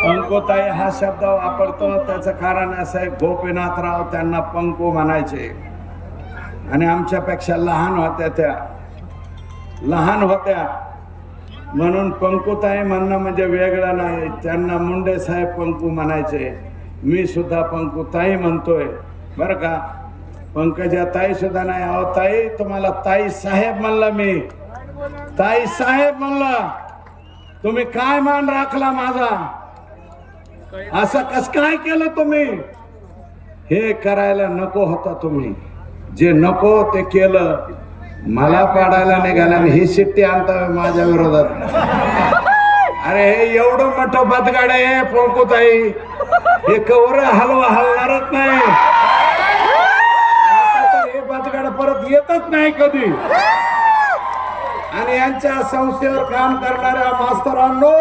पंकुताई हा शब्द वापरतो त्याचं कारण असं आहे, गोपीनाथराव त्यांना पंकू म्हणायचे आणि आमच्यापेक्षा लहान होत्या म्हणून पंकुताई म्हणणं म्हणजे वेगळं नाही. त्यांना मुंडे साहेब पंकू म्हणायचे, मी सुद्धा पंकुताई म्हणतोय बरं का. पंकजा ताई सुद्धा नाही. अहो ताई, तुम्हाला ताई साहेब म्हणलं, मी ताई साहेब म्हणलं. तुम्ही काय मान राखला माझा, असं कस काय केलं तुम्ही? हे करायला नको होता तुम्ही, जे नको ते केलं. मला पाडायला निघाला आणि ही शिट्टी आणता माझ्या विरोधात. अरे हे एवढं मोठं बदगाड आहे पंकुताई, हे कवर हलणारच नाही. आता तर हे बदगाड परत येतच नाही कधी. आणि यांच्या संस्थेवर काम करणाऱ्या मास्तरांनो,